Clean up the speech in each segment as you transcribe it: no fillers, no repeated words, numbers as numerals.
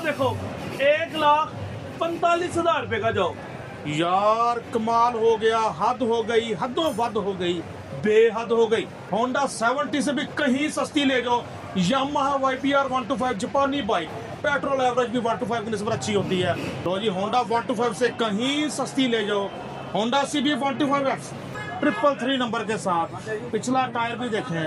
देखो 1,45,000 रुपए का जाओ। यार कमाल हो गया, हद हो गई, हदों वद हो गई, बेहद हो गई। होंडा 70 से भी कहीं सस्ती ले जाओ। यामाहा YPR 125 जापानी बाइक, पेट्रोल एवरेज भी 125 की निस्बत अच्छी होती है। तो जी होंडा 125 से कहीं सस्ती ले जाओ। होंडा CB 125X 333 नंबर के साथ, पिछला टायर भी देखें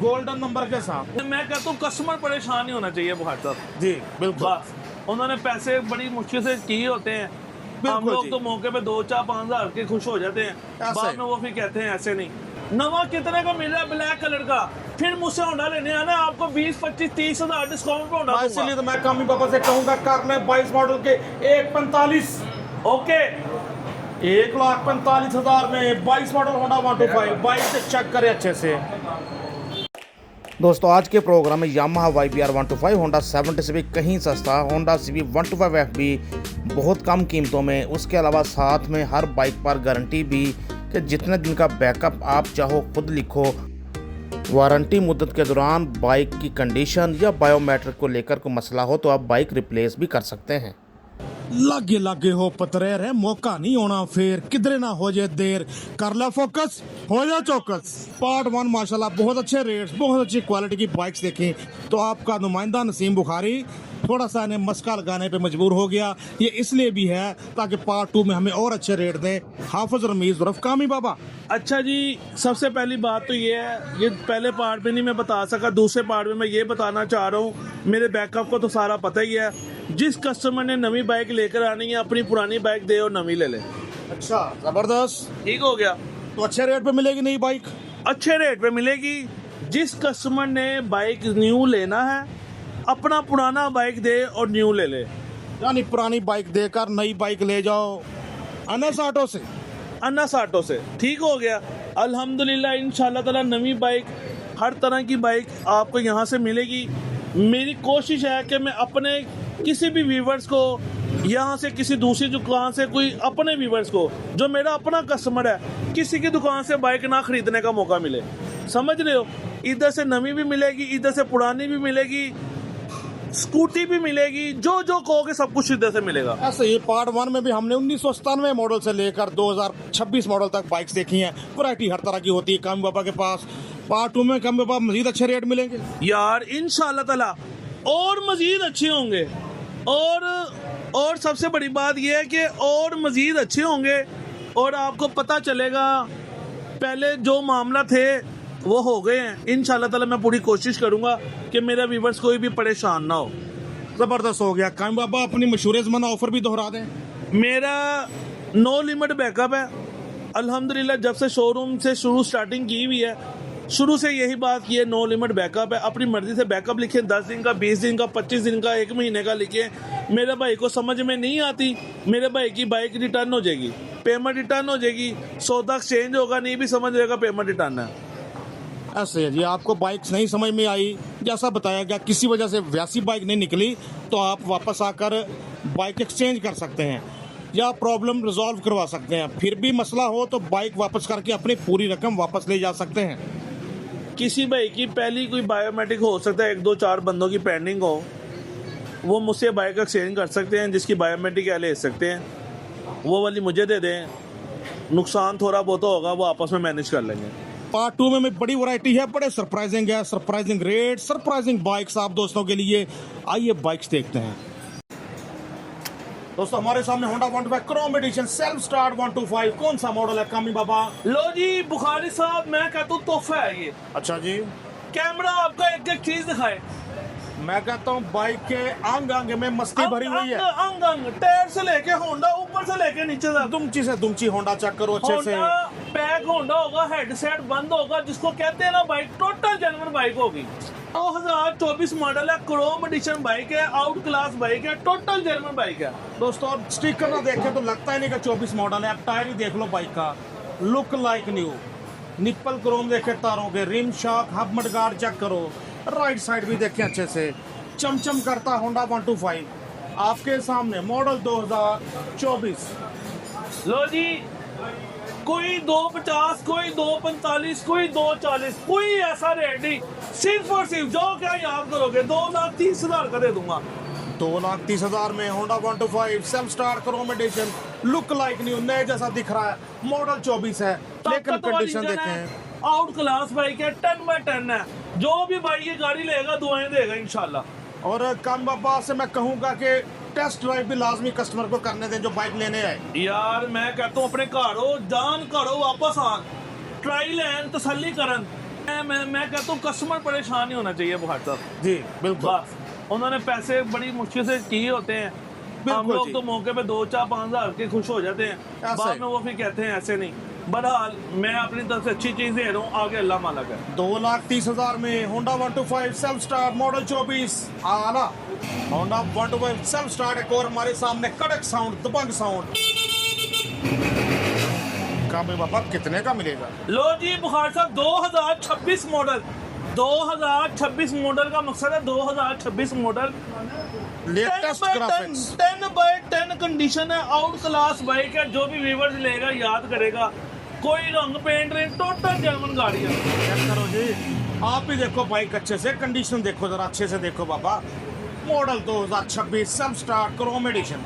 गोल्डन नंबर के साथ। मैं कहता हूँ कस्टमर परेशान नहीं होना चाहिए भाई साहब जी बिल्कुल, बस। उन्होंने पैसे बड़ी मुश्किल से किए होते हैं, हम बिल्कुल लोग जी। तो मौके पे 2, 4, 5,000 के खुश हो जाते हैं, ऐसे। बाद में वो फिर कहते हैं ऐसे नहीं। नवा कितने का मिल रहा है ब्लैक कलर का, फिर मुझसे होंडा लेने आना, आपको 20, 25, 30,000 डिस्काउंट पे होंडा दूंगा। इसीलिए तो मैं कामी पापा से कहूंगा कर ले 22 मॉडल के 1,45,000 ओके 1,45,000 में 22 मॉडल होंडा 125 बाइक से चेक करे अच्छे से। दोस्तों आज के प्रोग्राम में यामाहा YPR 125, होंडा 70 से भी कहीं सस्ता, होंडा CB 125F भी बहुत कम कीमतों में, उसके अलावा साथ में हर बाइक पर गारंटी भी कि जितने दिन का बैकअप आप चाहो खुद लिखो। वारंटी मुद्दत के दौरान बाइक की कंडीशन या बायोमेट्रिक को लेकर कोई मसला हो तो आप बाइक रिप्लेस भी कर सकते हैं। लागे लागे हो पतरेर है, मौका नहीं होना फिर किधरे ना हो जाए देर, कर ला फोकस हो जा चौकस। पार्ट 1 माशाल्लाह बहुत अच्छे रेट्स, बहुत अच्छी क्वालिटी की बाइक्स देखी तो आपका नुमाइंदा नसीम बुखारी थोड़ा सा इन्हें मस्का लगाने पे मजबूर हो गया। ये इसलिए भी है ताकि पार्ट 2 में हमें और अच्छे रेट दें। हाफिज रमीज उर्फ कामी बाबा। अच्छा जी, सबसे पहली बात तो ये है, ये पहले पार्ट में नहीं मैं बता सका, दूसरे पार्ट में मैं ये बताना चाह रहा हूँ, मेरे बैकअप को तो सारा पता ही है। जिस कस्टमर ने नवी बाइक लेकर आनी है, अपनी पुरानी बाइक दे और नवी ले ले। अच्छा जबरदस्त, ठीक हो गया। तो अच्छे रेट पे मिलेगी नई बाइक, अच्छे रेट पे मिलेगी। जिस कस्टमर ने बाइक न्यू लेना है, अपना पुराना बाइक दे और न्यू ले ले। यानी पुरानी बाइक देकर नई बाइक ले जाओ अनस ऑटो से। अन्ना ऑटो से ठीक हो गया। अल्हम्दुलिल्लाह इंशाल्लाह ताला नवी बाइक, हर तरह की बाइक आपको यहाँ से मिलेगी। मेरी कोशिश है कि मैं अपने किसी भी व्यूवर्स को यहाँ से किसी दूसरी दुकान से, कोई अपने व्यूवर्स को जो मेरा अपना कस्टमर है, किसी की दुकान से बाइक ना खरीदने का मौका मिले। समझ रहे हो, इधर से नवी भी मिलेगी, इधर से पुरानी भी मिलेगी, स्कूटी भी मिलेगी, जो जो कहोगे सब कुछ इधर से मिलेगा। ऐसे ही पार्ट 1 में भी हमने 1997 मॉडल से लेकर 2026 मॉडल तक बाइक्स देखी हैं। वैरायटी हर तरह की होती है कामी बाबा के पास। पार्ट 2 में कामी बाबा मजीद अच्छे रेट मिलेंगे यार इंशाल्लाह ताला, और मजीद अच्छे होंगे। और सबसे बड़ी बात यह है कि और मजीद अच्छे होंगे और आपको पता चलेगा पहले जो मामला थे वो हो गए हैं। इंशाल्लाह ताला मैं पूरी कोशिश करूंगा कि मेरा व्यूवर्स कोई भी परेशान ना हो। जबरदस्त हो गया कामी बाबा। अपनी मशहूर ज़माना ऑफर भी दोहरा दें। मेरा नो लिमिट बैकअप है अल्हम्दुलिल्लाह। जब से शोरूम से स्टार्टिंग की हुई है, शुरू से यही बात की है, नो लिमिट बैकअप है। अपनी मर्जी से बैकअप लिखें, 10 दिन का, 20 दिन का, 25 दिन का, 1 महीने का लिखें। मेरे भाई को समझ में नहीं आती, मेरे भाई की बाइक रिटर्न हो जाएगी, पेमेंट रिटर्न हो जाएगी, सौदा एक्सचेंज होगा, नहीं भी समझ जाएगा, पेमेंट रिटर्न है। ऐसे है जी, आपको बाइक्स नहीं समझ में आई, जैसा बताया गया, किसी वजह से वैसी बाइक नहीं निकली तो आप वापस आकर बाइक एक्सचेंज कर सकते हैं या प्रॉब्लम रिजॉल्व करवा सकते हैं। फिर भी मसला हो तो बाइक वापस करके अपनी पूरी रकम वापस ले जा सकते हैं। किसी भाई की पहली कोई बायोमेट्रिक हो सकता है, 1, 2, 4 बंदों की पेंडिंग हो, वो मुझसे बाइक एक्सचेंज कर सकते हैं। जिसकी बायोमेट्रिक ले सकते हैं वो वाली मुझे दे दें, नुकसान थोड़ा बहुत होगा वो आपस में मैनेज कर लेंगे। पार्ट 2 में बड़ी वैरायटी है, बड़े सरप्राइजिंग है, सरप्राइजिंग रेट, सरप्राइजिंग बाइक्स आप दोस्तों के लिए। आइए बाइक्स देखते हैं। दोस्तों हमारे सामने Honda 125 chrome edition self start 125, कौन सा मॉडल है कामी बाबा? लो जी बुखारी साहब, मैं कहता हूँ तोहफा है ये। अच्छा जी, कैमरा आपका एक एक चीज दिखाए। मैं कहता हूँ बाइक के अंग अंग में मस्ती भरी हुई है। अंग अंग टायर से लेके होंडा, ऊपर से लेके नीचे तक, दुमची से दुमची होंडा चेक करो अच्छे से। होंडा पैक होंडा होगा, हेडसेट बंद होगा, जिसको कहते हैं ना बाइक टोटल जेन्युइन बाइक होगी। 2024 मॉडल है, क्रोम एडिशन बाइक है, आउट क्लास बाइक है, टोटल जेन्युइन बाइक है। दोस्तों स्टिकर ना देखें तो लगता ही नहीं कि 24 मॉडल है। आप टायर ही देख लो बाइक का, look like new. Nipple chrome देखे तारों के, rim shock, hub mudguard check करो, राइट साइड भी देखें अच्छे से, चमचम करता होंडा 125 आपके सामने, मॉडल 2024। लो जी कोई 250, कोई 245, कोई 240, कोई ऐसा रेट नहीं। सिर्फ और सिर्फ जो क्या याद करोगे 2,30,000 का दे दूंगा। 2,30,000 में Honda 125 self start chrome edition, look like new, नए जैसा दिख रहा है। मॉडल 24 है, लेकिन कंडीशन देखें आउट क्लास बाइक है, 10/10 है। जो भी भाई ये गाड़ी लेगा दुआएं देगा इंशाल्लाह। और काम बाबा से मैं कहूंगा कि टेस्ट ड्राइव भी लाजमी कस्टमर को करने दें जो बाइक लेने आए। यार मैं कहता हूँ अपने घरों जान करो वापस आन, ट्राई लैन तसल्ली करन। मैं कहता हूँ कस्टमर परेशान नहीं होना चाहिए भाई साहब जी बिल्कुल। बस उन्होंने पैसे बड़ी मुश्किल से किए होते हैं, हम लोग तो मौके पे 2-4-5 हज़ार के खुश हो जाते हैं, बाद में वो फिर कहते हैं ऐसे नहीं। बहरहाल मैं अपनी तरफ से अच्छी चीज़ दे रहा हूँ, आगे अल्लाह मालिक है। 2,30,000 में होंडा 125 सेल्फ स्टार्ट मॉडल 24 आला होंडा 125 सेल्फ स्टार्ट। एक और हमारे सामने कड़क साउंड, दबंग साउंड। कामे बाबा कितने का मिलेगा? लो जी बुखार साहब 2026 मॉडल, 2026 मॉडल का मकसद है 2026 मॉडल, लेटेस्ट ग्राफिक्स, 10/10 कंडीशन है, आउट क्लास बाइक है। जो भी व्यूअर्स लेगा याद करेगा, कोई रंग पेंट नहीं, टोटल जर्मन गाड़ी है। चेक करो जी, आप भी देखो बाइक अच्छे से, कंडीशन देखो जरा अच्छे से देखो बाबा। Model 2026 self start chrome edition.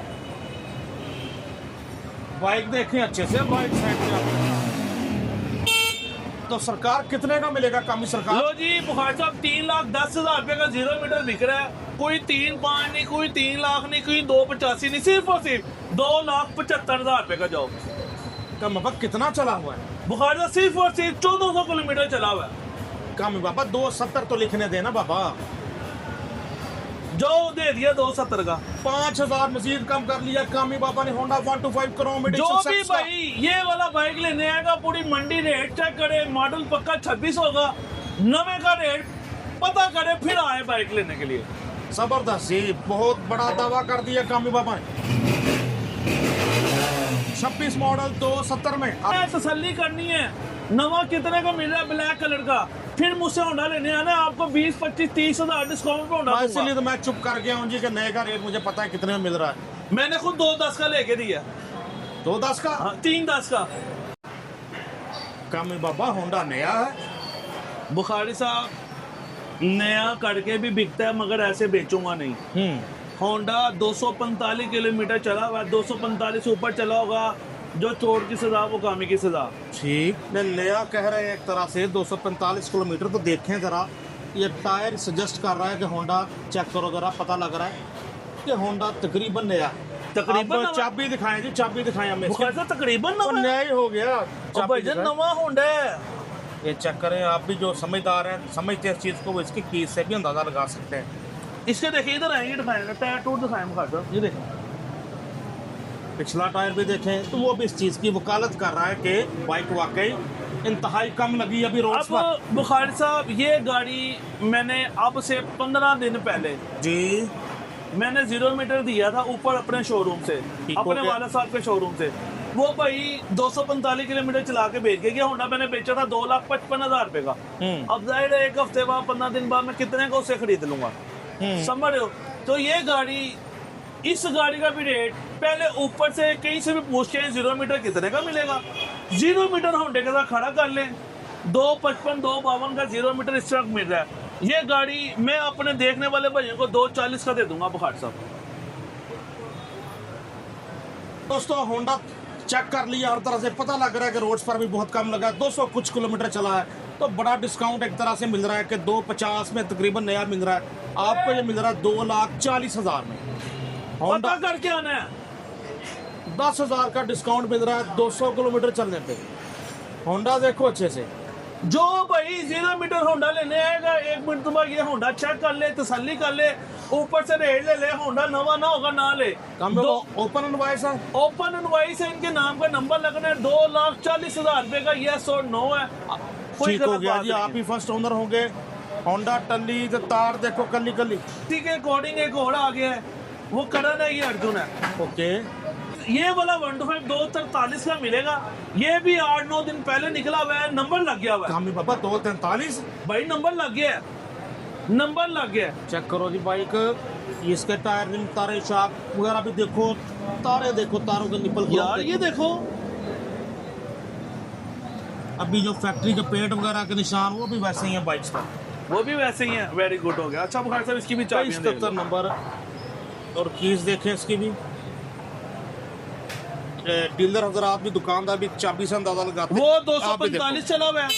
Bike देखें अच्छे से, बाइक साइड पे। तो सरकार कितने का मिलेगा कामी सरकार? लो जी बुखार साहब 3,10,000 रुपये का 0 मीटर बिक रहा है। कोई 3,5 नहीं, कोई 3 लाख नहीं, कोई 2,85 नहीं, सिर्फ और सिर्फ 2,75,000 रुपये का जाओ। कम बाबा कितना चला हुआ है? बुखार साहब सिर्फ और सिर्फ 1400 किलोमीटर चला हुआ है। कम बाबा 270 तो लिखने देना बाबा। जो दे दिया 270 का, 5,000 मजीद कम कर लिया कामी बाबा ने। Honda 125 chrome edition. जो भी भाई ये वाला बाइक लेने आएगा पूरी मंडी रेट चेक करे, मॉडल पक्का 26 होगा, नवे का रेट पता करे फिर आए बाइक लेने के लिए। जबरदस्त जी, बहुत बड़ा दावा कर दिया कामी बाबा ने। 26 मॉडल 270 में तसल्ली करनी है नवा कितने का मिल रहा है ब्लैक कलर का, फिर मुझसे होंडा लेने आना, आपको 20, 25, 30,000 डिस्काउंट पे होंडा दूंगा। इसलिए तो मैं चुप कर गया हूँ जी कि नए का रेट मुझे पता है कितने में मिल रहा है। मैंने खुद 2,10 का लेके दिया। 2,10 का? हाँ 3,10 का। कामी बाबा होंडा नया है। बुखारी साहब नया करके भी बिकता है मगर ऐसे बेचूंगा नहीं। होंडा 245 किलोमीटर चला हुआ है, 245 ऊपर चला होगा, जो चोट की सजा वो कामी की सजा। ठीक मैं नया कह रहे हैं एक तरह से 245 किलोमीटर। तो देखें जरा, ये टायर सजेस्ट कर रहा है कि होंडा, चेक करो जरा, पता लग रहा है कि होंडा तकरीबन नया। तकरीबन चाबी दिखाएं जी, चाबी दिखाएं हमें। तकरीबन नया ही हो गया। नवा होंडा है। ये चेक करें, आप भी जो समझदार हैं, समझते हैं इस चीज़ को, वो इसकी कीज से भी अंदाजा लगा सकते हैं। इसके देखिए इधर आएंगे, दिखाएंगे टायर टूट दिखाएंगे बुखार साहब, ये देखें पिछला टायर भी देखें, तो वो भी इस चीज़ की वकालत कर रहा है कि बाइक वाकई इंतहाई कम लगी अभी रोड पर। अब बुखारी साहब ये गाड़ी मैंने अब से 15 दिन पहले जी मैंने 0 मीटर दिया था ऊपर अपने शोरूम से, अपने वाला साहब के शोरूम से। वो भाई 245 किलोमीटर चला के बेच के गया। होंडा मैंने बेचा था 2,55,000 रुपये का। अब जाहिर है 1 हफ्ते बाद 15 दिन बाद मैं कितने का उससे खरीद लूंगा, समझ रहे हो? तो ये गाड़ी, इस गाड़ी का भी रेट पहले ऊपर से कहीं से भी पूछ के 0 मीटर कितने का मिलेगा। 0 मीटर होंडे के साथ खड़ा कर लें, 255, 252 का 0 मीटर इस तरह मिल रहा है। ये गाड़ी मैं अपने देखने वाले भाइयों को 240 का दे दूंगा बुखार साहब। दोस्तों होंडा चेक कर लिया, हर तरह से पता लग रहा है कि रोड्स पर भी बहुत कम लगा है। 200 कुछ किलोमीटर चला है, तो बड़ा डिस्काउंट एक तरह से मिल रहा है कि 250 में तकरीबन नया मिल रहा है। आपको ये मिल रहा है 2,40,000 में। होंडा करके आना है, 10,000 का डिस्काउंट मिल रहा है 200 किलोमीटर चलने पे। होंडा देखो अच्छे से। जो भाई 0 मीटर होंडा लेने आएगा 1 मिनट बाद ये होंडा चेक कर ले, तसल्ली कर ले, ऊपर से रेट ले ले। होंडा नवा ना होगा ना ले। ओपन इनवॉइस है, ओपन इनवॉइस है, इनके नाम का नंबर लगना है। 2,40,000 रुपए का यस और नो है। ठीक हो गया जी, आप ही फर्स्ट ओनर होंगे। होंडा टल्ली जो तार देखो कली कली, इसी के अकॉर्डिंग एक और आ गया है, वो करण है, ये अर्जुन है। ओके ये वाला 125 243 का मिलेगा। ये भी 8-9 दिन पहले निकला हुआ है, नंबर लग गया हुआ है। कामी बाबा 243 भाई नंबर लग गया है, नंबर लग गया है। चेक करो जी बाइक, इसके टायर रिम तारे शाक वगैरह भी देखो, तारे देखो, तारों के निपल यार ये देखो अभी जो फैक्ट्री के पेंट वगैरह के निशान वो भी वैसे ही हैं बाइक्स पर। वो भी वैसे ही है। वेरी गुड हो गया। अच्छा बुखारी साहब इसकी भी चाबी 77 नंबर और कीज देखें इसकी भी। डीलर हजरात भी दुकानदार भी चाबी से अंदाजा लगाते वो आप भी देखो। 245 चला हुआ है,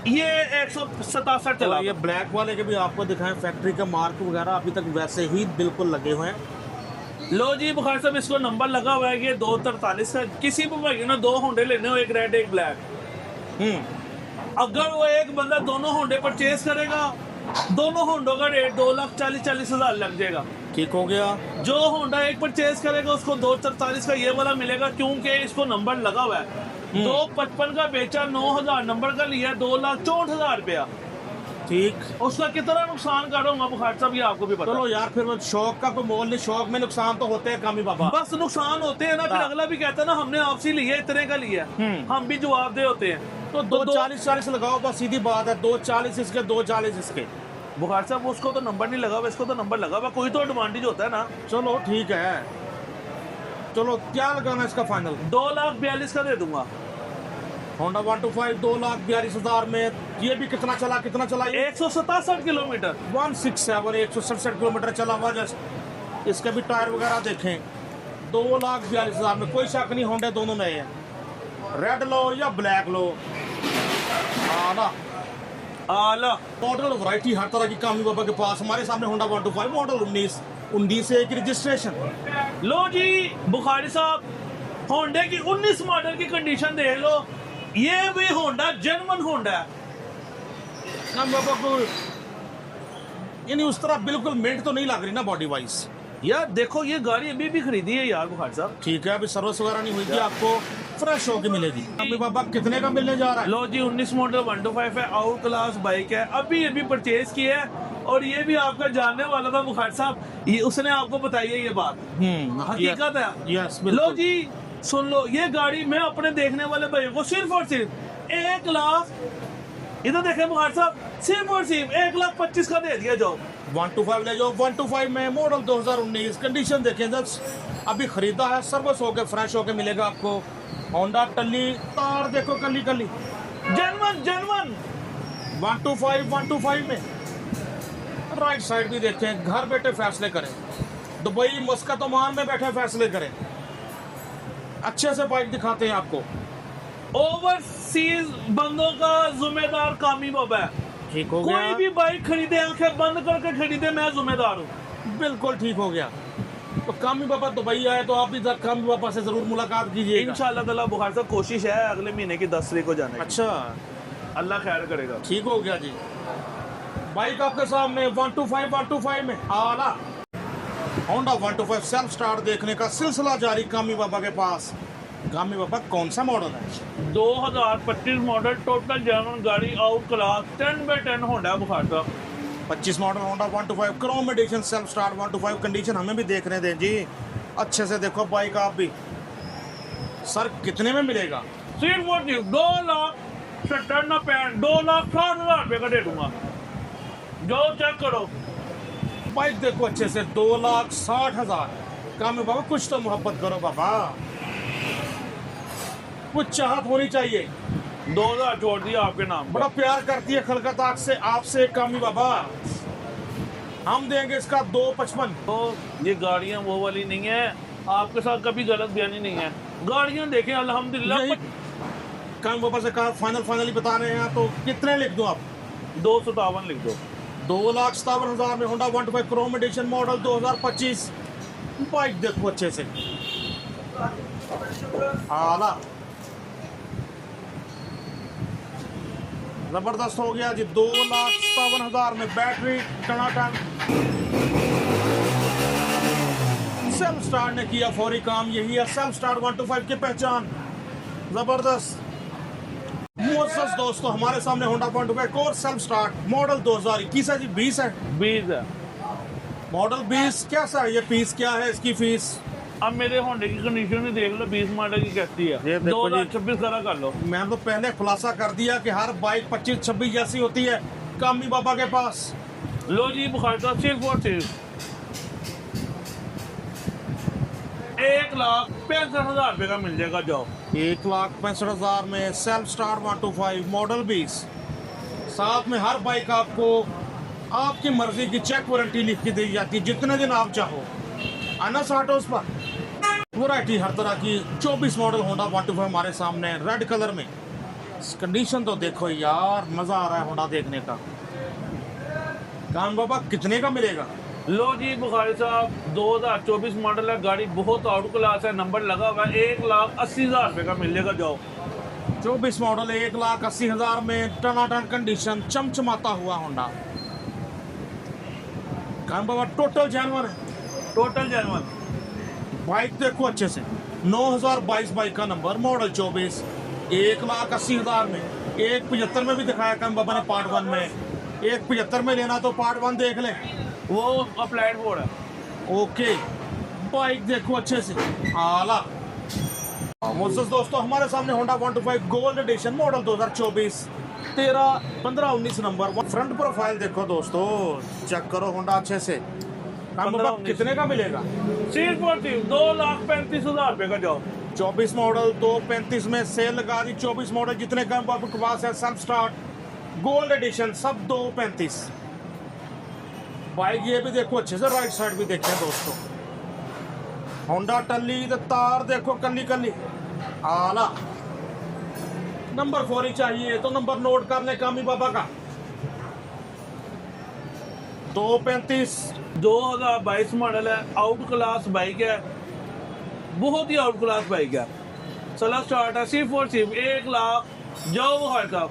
ये 167 चला और हुआ ये है। ब्लैक वाले के भी आपको दिखाएं, फैक्ट्री का मार्क वगैरह अभी तक वैसे ही बिल्कुल लगे हुए हैं। लो जी बुखारी साहब इसको नंबर लगा हुआ है, ये 243 का। किसी भी भाई ने 2 होंडे लेने हो, एक रेड एक ब्लैक। अगर वो एक बंदा दोनों होंडे परचेज करेगा, दोनों होंडों का रेट 2,40,000 लग जाएगा। ठीक हो गया। जो होंडा एक परचेज करेगा उसको 2,44 का ये वाला मिलेगा, क्योंकि इसको नंबर लगा हुआ है। 2,55 का बेचा, 9,000 नंबर का लिया, 2,64,000 रुपया। ठीक। उसका कितना नुकसान करूंगा बुखारी साहब, ये आपको भी पता। चलो यार, फिर वो शौक का कोई मोल नहीं, शौक में नुकसान तो होते हैं कामी बाबा। बस नुकसान होते हैं ना, फिर अगला भी कहता है ना हमने आपसे लिया, इतने का लिया। हम भी जवाबदेह होते हैं। तो 240 लगाओ, बस सीधी बात है। 240 इसके, 240 इसके। बुखारी साहब उसको तो नंबर नहीं लगा हुआ, इसको तो नंबर लगा हुआ। कोई तो एडवांटेज होता है ना। चलो ठीक है। चलो क्या लगाना इसका फाइनल? 2,42,000 का दे दूंगा। होंडा 125 2,42,000 में। ये भी कितना चला, कितना चला ये? 167 किलोमीटर। 167 167 किलोमीटर चला हुआ। जस्ट इसके भी टायर वगैरह देखें। 2,42,000 में कोई शक नहीं, होंडे दोनों नए हैं। रेड लो या ब्लैक लो, आला आला मॉडल वैरायटी हर तरह की कामी बाबा के पास। हमारे सामने होंडा 125 मॉडल 19 से एक रजिस्ट्रेशन। लो जी बुखारी साहब, होंडे की 19 मॉडल की कंडीशन देख लो। ये भी होंडा जेन्युइन होंडा है। कामी बाबा को यानी उस तरह बिल्कुल मिनट तो नहीं लग रही ना बॉडी वाइज। यार देखो ये गाड़ी अभी भी खरीदी है यार बुखारी साहब। ठीक है, अभी सर्विस वगैरह नहीं हुई थी, आपको फ्रेश होके मिलेगी। कामी बाबा कितने का मिलने जा रहा है? लो जी 19 मॉडल 125 है, आउट क्लास बाइक है, अभी परचेज की है। और ये भी आपका जानने वाला था बुखारी साहब, ये उसने आपको बताई है ये बात। हकीकत है। यस लो जी सुन लो, ये गाड़ी मैं अपने देखने वाले भाइयों को सिर्फ और सिर्फ 1 लाख, इधर देखें बुखारी साहब, सिर्फ और सिर्फ 1,25,000 का दे दिया जाओ। 125 ले जाओ। 125 में मॉडल 2019, कंडीशन देखें जस्ट अभी खरीदा है, सर्विस होके फ्रेश होके मिलेगा आपको। होंडा टल्ली तार देखो, कली कली जेन्युइन 125 में। राइट साइड भी देखें, घर बैठे फैसले करें। दुबई मस्कत ओमान में बैठे फैसले करें। अच्छे से बाइक दिखाते हैं आपको। ओवरसीज बंदों का जिम्मेदार कामी बाबा है। ठीक हो कोई गया। भी बाइक खरीदे आंखें बंद करके खरीदे, मैं जिम्मेदार हूँ। बिल्कुल ठीक हो गया। तो कामी बाबा दुबई आए तो आप भी कामी बाबा से जरूर मुलाकात कीजिएगा। इंशाल्लाह ताला बुखारी साहब कोशिश है अगले महीने की 10 तारीख को जाने की। अच्छा अल्लाह खैर करेगा। ठीक हो गया जी। बाइक आपके सामने 125 में आला होंडा 125 सेल्फ स्टार्ट देखने का सिलसिला जारी कामी बाबा के पास। कामी बाबा कौन सा मॉडल है? 2025 मॉडल टोटल जेन्युइन गाड़ी, आउट क्लास 10/10 होंडा बुखारी साहब। 25 model Honda 125 chrome edition self start 125 condition हमें भी देखने दें जी। अच्छे से देखो बाइक आप भी। सर कितने में मिलेगा? सिर्फ और सिर्फ 2,60,000 रुपये का दे दूंगा। जो चेक करो बाइक देखो अच्छे से, 2,60,000। कामी बाबा कुछ तो मोहब्बत करो बाबा, कुछ चाहत होनी चाहिए। 2,000 छोड़ दिया आपके नाम बड़ा पर। प्यार करती है खलकत आग से आपसे कामी बाबा। हम देंगे इसका 2,55। तो ये गाड़ियाँ वो वाली नहीं है, आपके साथ कभी गलत बयानी नहीं है। गाड़ियाँ देखें अल्हम्दुलिल्लाह। यही कामी बाबा से कहा फाइनल ही बता रहे हैं, तो कितने लिख दूं आप? 257 लिख दो। 2,57,000 में Honda 125 chrome edition model 2025। Bike देखो अच्छे से, आला जबरदस्त हो गया जी। 2,57,000 में बैटरी टनाटन। सेल्फ स्टार्ट ने किया फौरी काम, यही है सेल्फ स्टार्ट 125 की पहचान। जबरदस्त। मुअज़्ज़ज़ दोस्तों, हमारे सामने होंडा 125 और सेल्फ स्टार्ट मॉडल 2021 है जी। 20 है 20 है मॉडल। 20 कैसा है ये? फीस क्या है इसकी फीस? अब मेरे होंडे की कंडीशन भी देख लो, 20 मॉडल की कैसी है। ये देखो जी। 2026 खड़ा कर लो। मैंने तो पहले खुलासा कर दिया कि हर बाइक 25-26 जैसी होती है कामी बाबा के पास। लो जी बुखारी साहब, सिर्फ और सिर्फ 1,00,000 ₹65,000 का मिल जाएगा। जाओ 1,65,000 में सेल्फ स्टार्ट 125 मॉडल 20, साथ में हर बाइक आपको आपकी मर्जी की चेक वारंटी लिख के दी जाती है जितने दिन आप चाहो। अनस ऑटोस पर वैरायटी हर तरह की 24 मॉडल होंडा 125 हमारे सामने रेड कलर में। कंडीशन तो देखो यार, मजा आ रहा है होंडा देखने का। कान बाबा कितने का मिलेगा? लो जी बुखारी साहब, 2024 मॉडल है, गाड़ी बहुत आउट क्लास है, नंबर लगा हुआ है, ₹1,80,000 का मिल जाएगा। जाओ 24 मॉडल 1,80,000 में टनाटन कंडीशन चमचमाता हुआ होंडा। कान बाबा टोटल जानवर है, टोटल जेन्युइन। बाइक देखो अच्छे से, 9,022 बाइक का नंबर, मॉडल 24, 1,80,000 में। 1,75 में भी दिखाया कम बाबा ने पार्ट 1 में। 1,75 में लेना तो पार्ट 1 देख ले, वो अप्लाइड बोर्ड है। ओके। बाइक देखो अच्छे से, आला। मोज़्ज़ज़ दोस्तों, हमारे सामने Honda 125 gold edition model 2024, 13, 15, 19 number. Front profile देखो दोस्तों, चेक करो होंडा अच्छे से। काम बाबा कितने का मिलेगा? सिर्फ और सिर्फ ₹2,35,000 का। जाओ 24 मॉडल 2,35 में सेल लगा दी। 24 मॉडल जितने कम बाबू के पास है, सेल्फ स्टार्ट गोल्ड एडिशन, सब 2,35। बाइक ये भी देखो अच्छे से, राइट साइड भी देखें दोस्तों। होंडा टल्ली तो तार देखो कल्ली कल्ली, आला। नंबर 4 ही चाहिए तो नंबर नोट कर ले कामी बाबा का। 2,35 2022 मॉडल है, आउट क्लास बाइक है, बहुत ही आउट क्लास बाइक है। चला स्टार्ट है सिर्फ और सिर्फ 1,00,000। जाओ हर का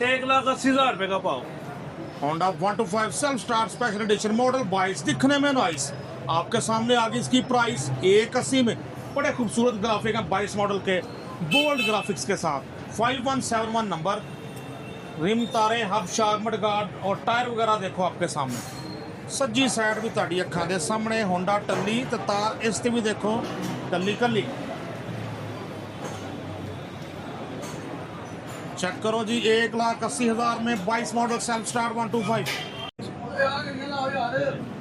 ₹1,80,000 का पाओ। Honda 125 self start special edition model 22, दिखने में नाइस। आपके सामने आगे इसकी प्राइस 1,80 में। बड़े खूबसूरत ग्राफिक है 22 मॉडल के, बोल्ड ग्राफिक्स के साथ। 5171 नंबर, रिम तारे, हब शार्क मडगार्ड और टायर वगैरह देखो आपके सामने। सज्जी साइड भी ताड़ी अखा दे सामने होंडा टल्ली तो तार इस ते भी देखो कल्ली कल्ली। चेक करो जी, 1,80,000 में 22 model self start 125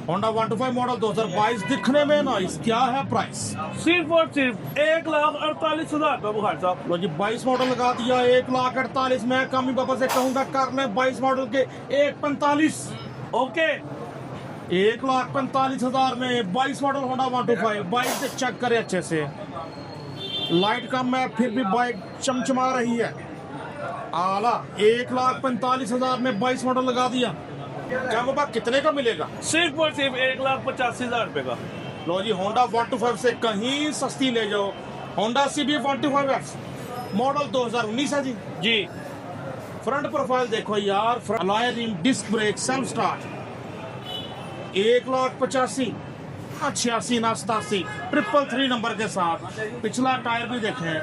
Honda 125 model 2022, दिखने में नाइस। क्या है प्राइस? सिर्फ और सिर्फ ₹1,48,000 बुखार साहब। लो जी 22 मॉडल लगा दिया 1,48,000। मैं कामी बाबा से कहूंगा कर ले 22 मॉडल के 1,45। ओके 1,45,000 में 22 मॉडल होंडा 125। बाइक से चेक करे अच्छे से, लाइट कम है फिर भी बाइक चमचमा रही है, आला। 1,45,000 में 22 मॉडल लगा दिया। क्या बाबा कितने का मिलेगा? सिर्फ और सिर्फ ₹1,85,000 का। लो जी होंडा 125 से कहीं सस्ती ले जाओ। होंडा CB 125F मॉडल 2019 है जी। जी फ्रंट प्रोफाइल देखो यार, alloy rim, disc brake, self start. 1,85,000, 86 ना 87, 333 नंबर के साथ। पिछला टायर भी देखें,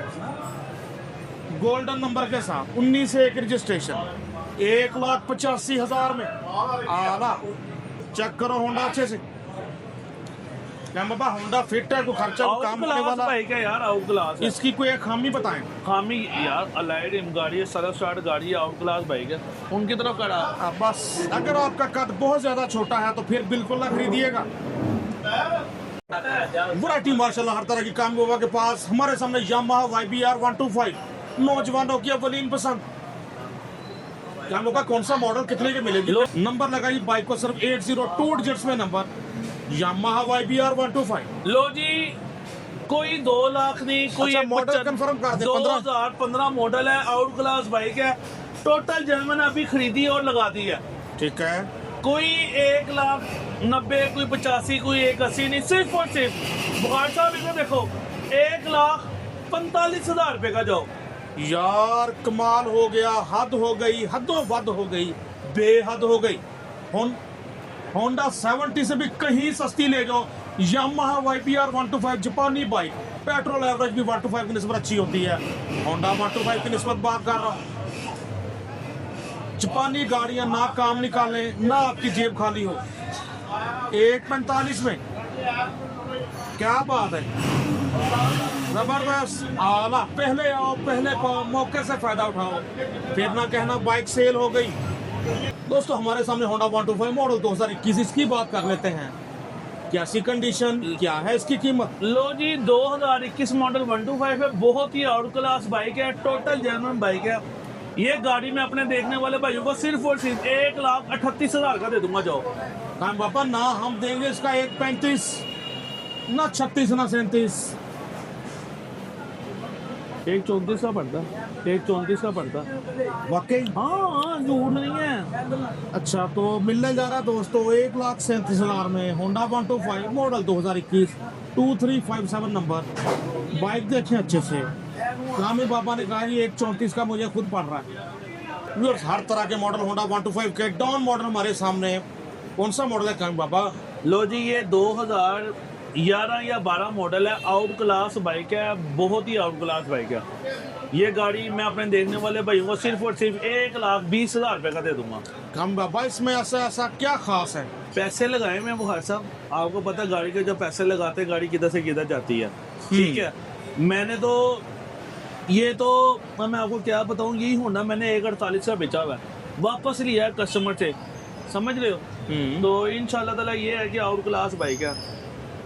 गोल्डन नंबर के साथ, 19 से 1 रजिस्ट्रेशन। 1,85,000 में, आला। चेक करो होंडा अच्छे से। क्या बाबा होंडा फिट है, कोई खर्चा आउट काम करने क्लास वाला? बाइक है यार, आउट क्लास है। इसकी कोई एक खामी बताएं। खामी यार, अलाइड रिम गाड़ी है, सेल्फ स्टार्ट गाड़ी है, आउट क्लास बाइक है, उनकी तरफ कड़ा। बस अगर आपका कद बहुत ज्यादा छोटा है तो फिर बिल्कुल ना खरीदिएगा। वैरायटी माशाल्लाह हर तरह की काम बाबा के पास। हमारे सामने यामाहा YBR 125, नौजवानों की अवलीन पसंद। क्या बाबा कौन सा मॉडल कितने के मिलेगी? नंबर लगाई बाइक को सिर्फ 802 डिजिट्स में नंबर, यामाहा YBR 125। लो जी कोई 2 लाख नहीं, कोई अच्छा, मॉडल कंफर्म कर दे। 2015 मॉडल है, आउट क्लास बाइक है, टोटल जेन्युइन अभी खरीदी और लगा दी है। ठीक है, कोई 1,90,000, कोई 85, कोई 1,80 नहीं, सिर्फ और सिर्फ बुखार साहब इधर देखो ₹1,45,000 का। जाओ यार कमाल हो गया, हद हो गई, हदों वद हो गई, बेहद हो गई। होंडा 70 से भी कहीं सस्ती ले जाओ। यामाहा YBR 125 जापानी बाइक, पेट्रोल एवरेज भी 125 की निस्बत अच्छी होती है। होंडा 125 की निस्बत बात कर रहा हूँ। जापानी गाड़ियां ना काम निकालें ना आपकी जेब खाली हो। 1,45 में, क्या बात है, जबरदस्त, आला। पहले आओ पहले पाओ, मौके से फायदा उठाओ, फिर ना कहना बाइक सेल हो गई। दोस्तों हमारे सामने होंडा 125 मॉडल 2021, इसकी बात कर लेते हैं। कैसी कंडीशन, क्या है इसकी कीमत? लो जी 2021 मॉडल 125 है, बहुत ही आउट क्लास बाइक है, टोटल जर्मन बाइक है। ये गाड़ी मैं अपने देखने वाले भाइयों को सिर्फ और सिर्फ 1,38,000 का दे दूंगा। जाओ हाँ बाबा ना, हम देंगे इसका 1,35, ना 36 ना 37। 1,34 का पड़ता, 1,34 का पड़ता। वाकई? हाँ झूठ नहीं है। अच्छा, तो मिलने जा रहा है दोस्तों 1,37,000 में होंडा 125 मॉडल 2021 2357 नंबर। बाइक देखें अच्छे से। कामी बाबा ने कहा ये 1,34 का मुझे खुद पड़ रहा है। व्यूअर्स, हर तरह के मॉडल होंडा 125 के डॉन मॉडल हमारे सामने है। कौन सा मॉडल है कामी बाबा? लो जी ये 2011 या 12 मॉडल है, आउट क्लास बाइक है, बहुत ही आउट क्लास बाइक है। ये गाड़ी मैं अपने देखने वाले भाइयों को सिर्फ और सिर्फ 1,20,000 रुपये का दे दूंगा। कामी बाबा इसमें ऐसा क्या खास है? पैसे लगाए मैं वो हर साहब, आपको पता है गाड़ी के जो पैसे लगाते हैं गाड़ी किधर से किधर जाती है। ठीक है, मैंने तो ये तो मैं आपको क्या बताऊं, यही होंडा मैंने 1,48 का बेचा हुआ है, वापस लिया है कस्टमर से, समझ रहे हो। तो इंशाल्लाह ताला ये है कि आउट क्लास बाइक है,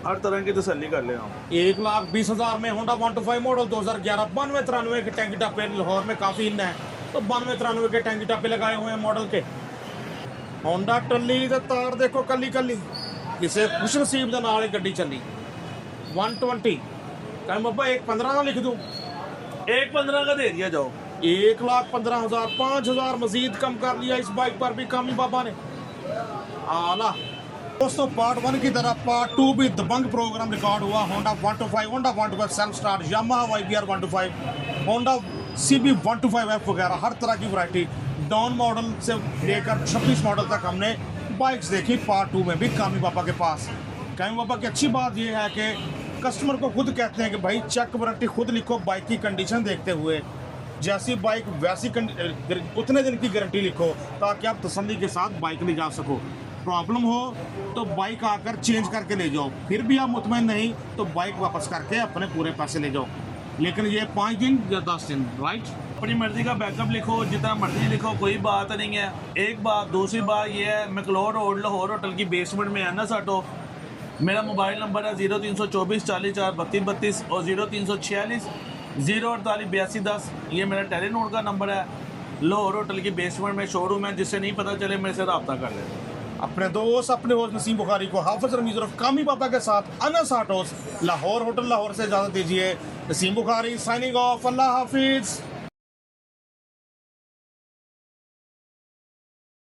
हर तरह की तसल्ली कर ले हम। 1,20,000 में होंडा 125 मॉडल 2011 92-93 के टैंकी टप्पे लाहौर में काफी इन है, तो 92-93 के टैंकी टप्पे लगाए हुए हैं मॉडल के। होंडा टल्ली तो तार देखो कली कली, किसे खुश नसीब के नाल गड्डी चली 120। कहीं बाबा 1,15 का लिख दूं? 1,15 का दे दिया। जाओ 1,15,000 5,000 मजीद कम कर लिया इस बाइक पर भी कामी बाबा ने। आला दोस्तों, पार्ट 1 की तरह पार्ट 2 भी दबंग प्रोग्राम रिकॉर्ड हुआ। Honda 125, Honda 125 self start, Yamaha YBR 125, Honda CB 125F वगैरह हर तरह की वैरायटी डॉन मॉडल से लेकर 26 मॉडल तक हमने बाइक्स देखी पार्ट 2 में भी कामी बाबा के पास। कामी बाबा की अच्छी बात यह है कि कस्टमर को खुद कहते हैं कि भाई चेक वारंटी खुद लिखो, बाइक की कंडीशन देखते हुए, जैसी बाइक वैसी उतने दिन की गारंटी लिखो ताकि आप तसल्ली के साथ बाइक ले जा सको। प्रॉब्लम हो तो बाइक आकर चेंज करके ले जाओ, फिर भी आप मुतमईन नहीं तो बाइक वापस करके अपने पूरे पैसे ले जाओ। लेकिन ये 5 दिन या 10 दिन, राइट? अपनी मर्जी का बैकअप लिखो, जितना मर्जी लिखो, कोई बात नहीं है। एक बात, दूसरी बात ये है, मैक्लोर रोड लाहौर होटल की बेसमेंट में है ना साटो। मेरा मोबाइल नंबर है 0324 40 4 32 32 और 0346 048 82 10। ये मेरा टेलीनोट का नंबर है। लाहौर होटल की बेसमेंट में शोरूम है, जिससे नहीं पता चले मेरे से रब्ता कर ले। अपने दोस्त अपने होस्ट नसीम बुखारी को हाफिज रमीज और कामी बाबा के साथ अनस ऑटोस लाहौर होटल लाहौर से इजाज़त दीजिए। Naseem Bukhari signing off. अल्लाह हाफिज।